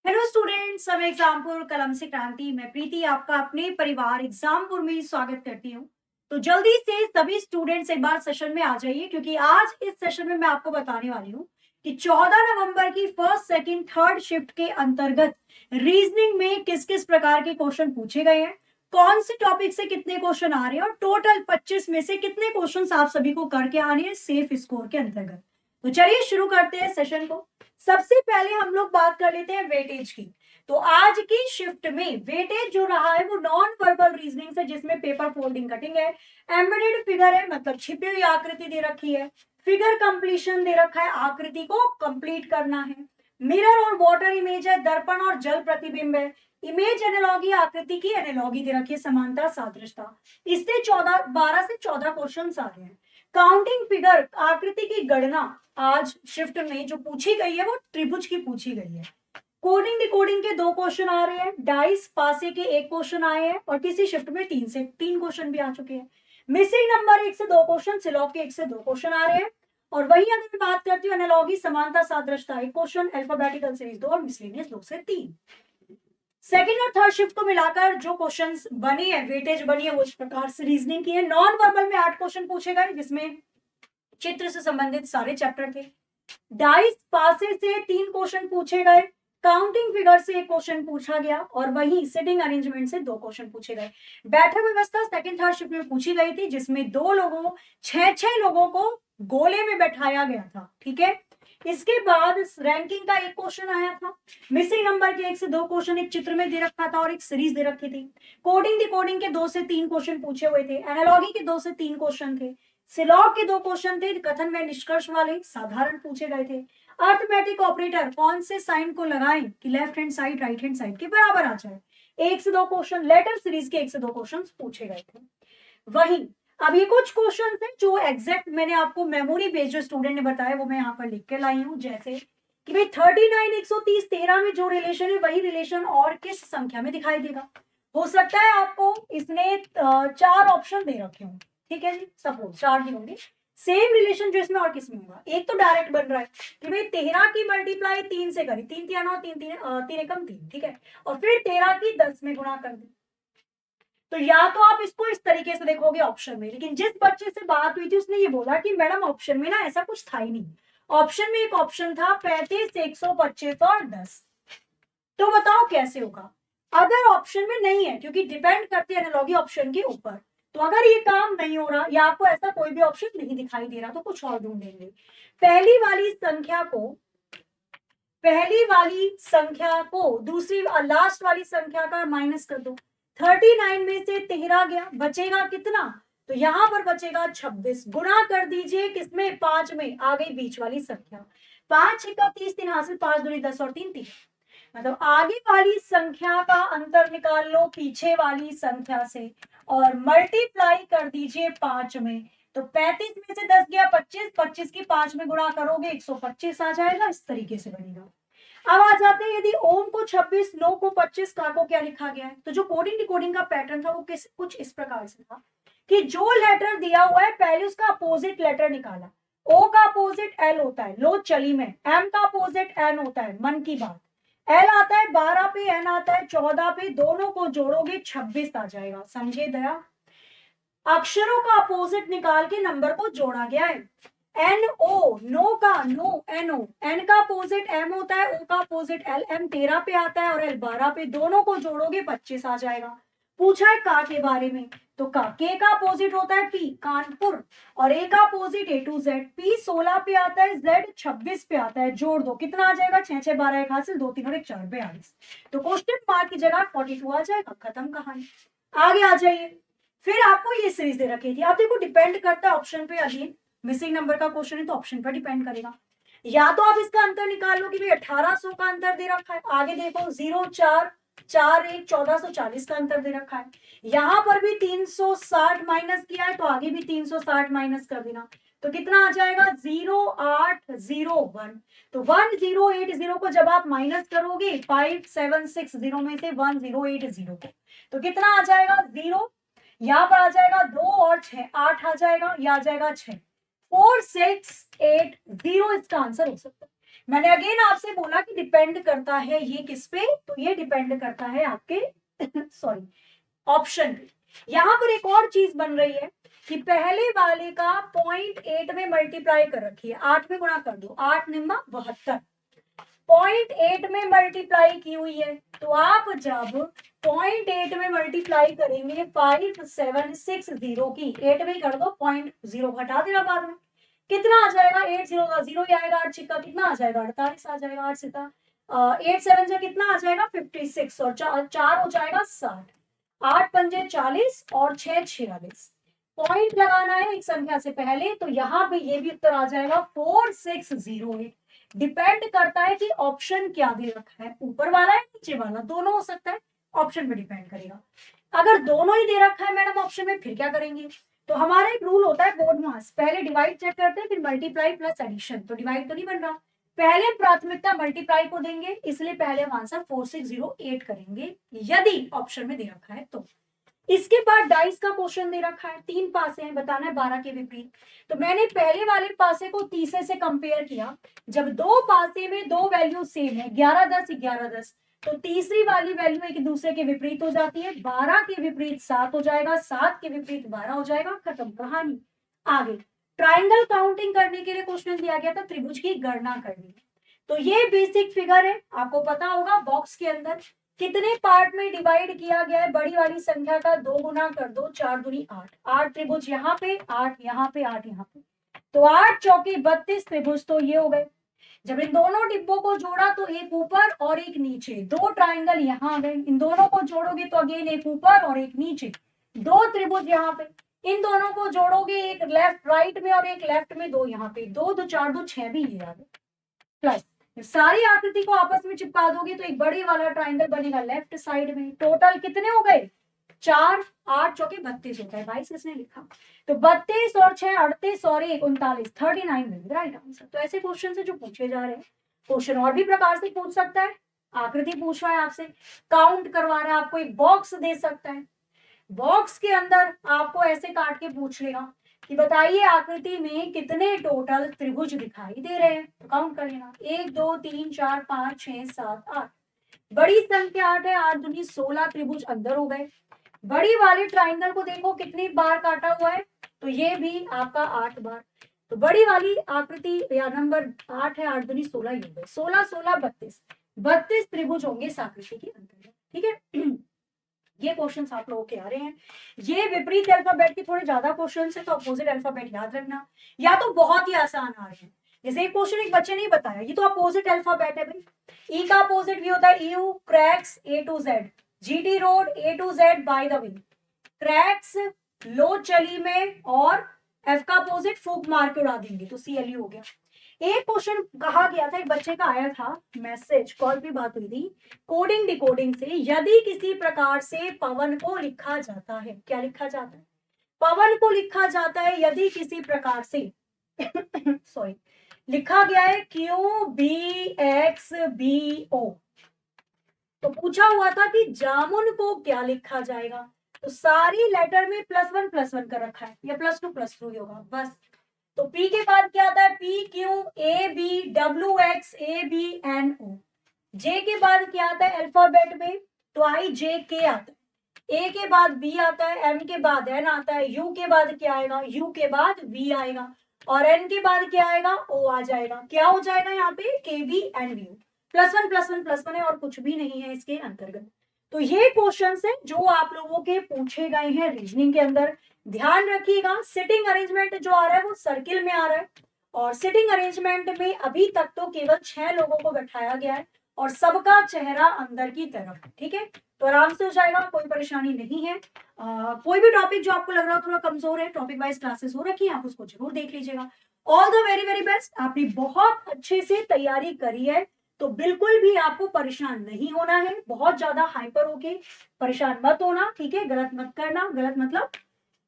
Hello students, सब एग्जामपुर कलम से क्रांति। मैं प्रीति आपका अपने परिवार एग्जामपुर में स्वागत करती हूँ। तो जल्दी से सभी स्टूडेंट्स एक बार सेशन में आ जाइए, क्योंकि आज इस सेशन में मैं आपको बताने वाली हूँ कि 14 नवंबर की फर्स्ट सेकंड थर्ड शिफ्ट के अंतर्गत रीजनिंग में किस किस प्रकार के क्वेश्चन पूछे गए हैं, कौन से टॉपिक से कितने क्वेश्चन आ रहे हैं और टोटल 25 में से कितने क्वेश्चन आप सभी को करके आने हैं सेफ स्कोर के अंतर्गत। तो चलिए शुरू करते हैं सेशन को। सबसे पहले हम लोग बात कर लेते हैं वेटेज की। तो आज की शिफ्ट में वेटेज जो रहा है वो नॉन वर्बल रीजनिंग से, जिसमें पेपर फोल्डिंग कटिंग है, एम्बेडेड फिगर है मतलब छिपी हुई आकृति दे रखी है, फिगर कंप्लीशन दे रखा है, आकृति को कंप्लीट करना है, मिरर और वाटर इमेज है, दर्पण और जल प्रतिबिंब है, इमेज एनालॉगी, आकृति की एनालॉगी दे रखी है, समानता सादृश्यता। इससे 12 से 14 क्वेश्चन आ रहे हैं। काउंटिंग फिगर, आकृति की गणना आज शिफ्ट में जो पूछी गई है वो त्रिभुज की पूछी गई है। कोडिंग डिकोडिंग के 2 क्वेश्चन आ रहे हैं, डाइस पासे के 1 क्वेश्चन आए हैं और किसी शिफ्ट में 3 क्वेश्चन भी आ चुके हैं। मिसिंग नंबर 1 से 2 क्वेश्चन, सिलॉग के 1 से 2 क्वेश्चन आ रहे हैं। और वही अगर मैं बात करती हूँ एनालॉगी, समानता सादृश्यता 1 क्वेश्चन, अल्फाबेटिकल सीरीज 2 और मिसलेनियस 2 से 3। सेकेंड और थर्ड शिफ्ट को मिलाकर जो क्वेश्चंस बनी है, वेटेज बनी है, वो इस प्रकार से रीजनिंग की है। नॉन वर्बल में 8 क्वेश्चन पूछे गए, जिसमें चित्र से संबंधित सारे चैप्टर थे। डाइस पासे से 3 क्वेश्चन पूछे गए, काउंटिंग फिगर से 1 क्वेश्चन पूछा गया और वही सिटिंग अरेंजमेंट से 2 क्वेश्चन पूछे गए। बैठक व्यवस्था सेकंड थर्ड शिफ्ट में पूछी गई थी, जिसमें 6 लोगों को गोले में बैठाया गया था। ठीक है, इसके बाद रैंकिंग का 1 क्वेश्चन आया था। मिसिंग नंबर के 1 से 2 क्वेश्चन एक चित्र में दे रखा था और एक सीरीज दे रखी थी। कोडिंग डिकोडिंग के 2 से 3 क्वेश्चन पूछे हुए थे, एनालॉगी के 2 से 3 क्वेश्चन थे, सिलॉग के 2 क्वेश्चन थे, कथन में निष्कर्ष वाले साधारण पूछे गए थे। अर्थमेटिक ऑपरेटर कौन से साइन को लगाएं कि left hand side right hand side के बराबर आ जाए, 1 से 2 क्वेश्चन। लेटर सीरीज के 1 से 2 क्वेश्चन पूछे गए थे। वही अब ये कुछ क्वेश्चन थे जो एग्जैक्ट मैंने आपको मेमोरी बेस्ड जो स्टूडेंट ने बताया वो मैं यहाँ पर लिख के लाई हूँ। जैसे कि भाई 39, 130, 13 में जो रिलेशन है वही रिलेशन और किस संख्या में दिखाई देगा। हो सकता है आपको इसने 4 ऑप्शन दे रखे हों, ठीक है जी, सपोज 4 दी होंगी। सेम रिलेशन जो इसमें और किसमें होगा, एक तो डायरेक्ट बन रहा है कि भाई 13 की मल्टीप्लाई 3 से करी, 3 3 9, 3 3 3 एकम 3, ठीक है, और फिर 13 की 10 में गुणा कर दी। तो या तो आप इसको इस तरीके से देखोगे ऑप्शन में, लेकिन जिस बच्चे से बात हुई थी उसने ये बोला कि मैडम ऑप्शन में ना ऐसा कुछ था ही नहीं। ऑप्शन में एक ऑप्शन था 35, 125 और 10। तो बताओ कैसे होगा। अगर ऑप्शन में नहीं है, क्योंकि डिपेंड करती है एनालॉगी ऑप्शन के ऊपर, तो अगर ये काम नहीं हो रहा या आपको ऐसा कोई भी ऑप्शन नहीं दिखाई दे रहा तो कुछ और ढूंढेंगे। पहली वाली संख्या को दूसरी लास्ट वाली संख्या का माइनस कर दो। 39 में से 13 गया, बचेगा कितना, तो यहां पर बचेगा 26। गुणा कर दीजिए किसमें, 5 में, आ गई बीच वाली संख्या। 5 6 30, 3 हासिल, 5 दूनी 10 और 3 3। मतलब आगे वाली संख्या का अंतर निकाल लो पीछे वाली संख्या से और मल्टीप्लाई कर दीजिए 5 में। तो 35 में से 10 गया 25, 25 की 5 में गुणा करोगे 125 आ जाएगा। इस तरीके से बनेगा। अब आ जाते हैं, यदि ओम को 26, नो को 25, का को क्या लिखा गया है। तो जो कोडिंग डिकोडिंग का पैटर्न था वो कुछ इस प्रकार से था कि जो लेटर दिया हुआ है पहले उसका अपोजिट लेटर निकाला। ओ का अपोजिट एल होता है, लो चली में। एम का अपोजिट एन होता है, मन की बात। एल आता है 12 पे, एन आता है 14 पे, दोनों को जोड़ोगे 26 आ जाएगा। समझे दया, अक्षरों का अपोजिट निकाल के नंबर को जोड़ा गया है। एन ओ, नो का नो, एन ओ, एन का अपोजिट एम होता है, ओ का अपोजिट एल। एम 13 पे आता है और एल 12 पे, दोनों को जोड़ोगे 25 आ जाएगा। पूछा है का के बारे में, तो का के का अपोजिट होता है पी, कानपुर, और ए का opposite A to Z. P 16 पे आता है, जेड 26 पे आता है, जोड़ दो कितना आ जाएगा, 6 6 12 1 हासिल, 2 3 और 1 4 42। तो क्वेश्चन मार्क की जगह 42 आ जाएगा। खत्म कहानी। आगे आ जाइए। फिर आपको ये सीरीज दे रखी थी। आप देखो डिपेंड करता है ऑप्शन पे। अगेन मिसिंग नंबर का क्वेश्चन है तो ऑप्शन पर डिपेंड करेगा। या तो आप इसका अंतर निकाल लो कि भाई 1800 का अंतर दे रखा है, आगे देखो 0 4 4 1 1440 का अंतर दे रखा है। यहां पर भी 360 माइनस किया है तो आगे भी 360 माइनस कर देना। तो कितना आ जाएगा, 0801। तो 1080 को जब आप माइनस करोगे 5760 में से 1080 को, तो कितना आ जाएगा, 0, यहां पर आ जाएगा 2 और 6 8 आ जाएगा, यह आ जाएगा 6। 4680 इसका आंसर हो सकता है। मैंने अगेन आपसे बोला कि डिपेंड करता है ये किस पे, तो ये डिपेंड करता है आपके सॉरी ऑप्शन पे। यहां पर एक और चीज बन रही है कि पहले वाले का 0.8 में मल्टीप्लाई कर रखी है, 8 में गुणा कर दो, 8 निम्मा 72, 0.8 में मल्टीप्लाई की हुई है। तो आप जब 0.8 में मल्टीप्लाई करेंगे 5760 की, 8 में ही कर दो, 0.0 घटा देना बाद में, कितना आ जाएगा, 8 0 का 0 ही आएगा, 8 छिक्का कितना आ जाएगा, 48 आ जाएगा, 8 सिता 8 7 से कितना आ जाएगा 56, और 4 हो जाएगा 60, 8 पंजे 40 और 6 46। पॉइंट लगाना है एक संख्या से पहले, तो यहाँ पे ये भी उत्तर आ जाएगा 4608। डिपेंड करता है कि ऑप्शन क्या दे रखा है, ऊपर वाला है नीचे वाला, दोनों हो सकता है, ऑप्शन पे डिपेंड करेगा। अगर दोनों ही दे रखा है मैडम ऑप्शन में, फिर क्या करेंगे, तो हमारा एक रूल होता है बोर्ड मास, पहले डिवाइड चेक करते हैं फिर मल्टीप्लाई प्लस एडिशन। तो डिवाइड तो नहीं बन रहा, पहले प्राथमिकता मल्टीप्लाई को देंगे, इसलिए पहले हम आंसर 4608 करेंगे यदि ऑप्शन में दे रखा है तो। इसके बाद डाइस का क्वेश्चन दे रखा है, 3 पासे हैं, बताना है 12 के विपरीत। तो मैंने पहले वाले पासे को तीसरे से कंपेयर किया, जब दो पासे में दो वैल्यू सेम है, 11 10 11 10, तो तीसरी वाली वैल्यू एक दूसरे के विपरीत हो जाती है, 12 के विपरीत 7 हो जाएगा, 7 के विपरीत 12 हो जाएगा, खत्म कहानी। आगे ट्राइंगल काउंटिंग करने के लिए क्वेश्चन दिया गया था, त्रिभुज की गणना करनी है। तो ये बेसिक फिगर है, आपको पता होगा बॉक्स के अंदर कितने पार्ट में डिवाइड किया गया है, बड़ी वाली संख्या का 2 गुना कर दो, 4 दूनी 8, 8 त्रिभुज यहाँ पे, 8 यहाँ पे, 8 यहाँ पे, तो 8 चौकी 32 त्रिभुज तो ये हो गए। जब इन दोनों डिब्बों को जोड़ा तो एक ऊपर और एक नीचे, 2 ट्राइंगल यहाँ आ गए, इन दोनों को जोड़ोगे तो अगेन एक ऊपर और एक नीचे, 2 त्रिभुज यहाँ पे, इन दोनों को जोड़ोगे एक लेफ्ट राइट में और एक लेफ्ट में, 2 यहाँ पे, 2 2 4 2 6 भी ये आ गए, प्लस सारी आकृति को आपस में चिपका दोगे तो एक बड़ी वाला ट्राइंगल बनेगा लेफ्ट साइड में। टोटल कितने हो गए, 4, 8 चौके 32 होता है, 22 किसने लिखा, तो 32 और 6 38 और 1 39, 39 मिल राइट आंसर। तो ऐसे क्वेश्चन से जो पूछे जा रहे हैं, क्वेश्चन और भी प्रकार से पूछ सकता है, आकृति पूछ रहा है आपसे, काउंट करवा रहा है आपको, एक बॉक्स दे सकता है, बॉक्स के अंदर आपको ऐसे काट के पूछ लेगा कि बताइए आकृति में कितने टोटल त्रिभुज दिखाई दे रहे हैं, तो काउंट कर लेना, 1 2 3 4 5 6 7 8, बड़ी संख्या 8 है, 8 दूनी 16 त्रिभुज अंदर हो गए। बड़ी वाले ट्राइंगल को देखो कितनी बार काटा हुआ है, तो ये भी आपका 8 बार, तो बड़ी वाली आकृति या नंबर 8 है, 8 दूनी 16 ही हो गए, 16 16 32, 32 त्रिभुज होंगे इस आकृति के अंदर, ठीक है। ये क्वेश्चंस आप लोगों के आ रहे हैं, ये विपरीत अल्फाबेट के थोड़े ज्यादा क्वेश्चंस है, तो अपोजिट अल्फाबेट याद रखना, या तो बहुत ही आसान आ रहे हैं, जैसे एक क्वेश्चन एक बच्चे ने बताया, ये तो अपोजिट अल्फाबेट है भाई, ई का अपोजिट भी होता है you, Crax A to Z, GT road A to Z by the way, Crax लो चली में, और एफ का अपोजिट फूक मार के उड़ा देंगे, तो सीएलयू हो गया। एक क्वेश्चन कहा गया था, एक बच्चे का आया था मैसेज, कॉल पे बात हुई थी, कोडिंग डिकोडिंग से, यदि किसी प्रकार से पवन को लिखा जाता है, क्या लिखा जाता है, पवन को लिखा जाता है यदि किसी प्रकार से सॉरी लिखा गया है Q B X B O, तो पूछा हुआ था कि जामुन को क्या लिखा जाएगा, तो सारी लेटर में +1 कर रखा है, या +2 ही होगा बस। तो P के बाद क्या आता है, P Q A B W X A B N O, J के बाद क्या आता है अल्फाबेट में, तो I J K आता है, A के बाद B आता है, M के बाद N आता है, U के बाद क्या आएगा, U के बाद V आएगा, और N के बाद क्या आएगा, O आ जाएगा, क्या हो जाएगा यहाँ पे K B N V, +1 है और कुछ भी नहीं है इसके अंतर्गत। तो ये क्वेश्चन है जो आप लोगों के पूछे गए हैं रीजनिंग के अंदर, ध्यान रखिएगा। सिटिंग अरेंजमेंट जो आ रहा है वो सर्किल में आ रहा है, और सिटिंग अरेंजमेंट में अभी तक तो केवल 6 लोगों को बैठाया गया है और सबका चेहरा अंदर की तरफ, ठीक है, तो आराम से हो जाएगा, कोई परेशानी नहीं है। कोई भी टॉपिक जो आपको लग रहा हो थोड़ा कमजोर है, टॉपिक वाइज क्लासेस हो रखी है, आप उसको जरूर देख लीजिएगा। All the very very best, आपने बहुत अच्छे से तैयारी करी है, तो बिल्कुल भी आपको परेशान नहीं होना है, बहुत ज्यादा हाइपर होके परेशान मत होना, ठीक है, गलत मत करना, गलत मतलब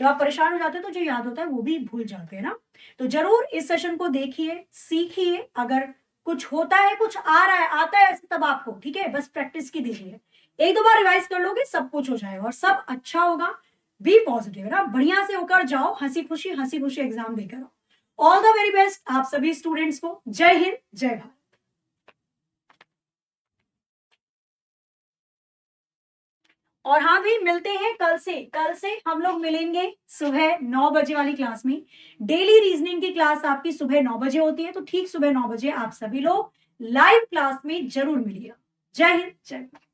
जब आप परेशान हो जाते हैं तो जो याद होता है वो भी भूल जाते हैं ना। तो जरूर इस सेशन को देखिए, सीखिए, अगर कुछ होता है, कुछ आ रहा है, आता है ऐसे तब आपको, ठीक है, बस प्रैक्टिस की देरी है, एक दो बार रिवाइज कर लोगे सब कुछ हो जाएगा और सब अच्छा होगा। बी पॉजिटिव है ना, बढ़िया से होकर जाओ, हंसी खुशी एग्जाम देकर आओ। ऑल द वेरी बेस्ट आप सभी स्टूडेंट्स को, जय हिंद जय भारत। और हाँ भी मिलते हैं कल से हम लोग मिलेंगे सुबह 9 बजे वाली क्लास में। डेली रीजनिंग की क्लास आपकी सुबह 9 बजे होती है, तो ठीक सुबह 9 बजे आप सभी लोग लाइव क्लास में जरूर मिलिए। जय हिंद, जय भारत।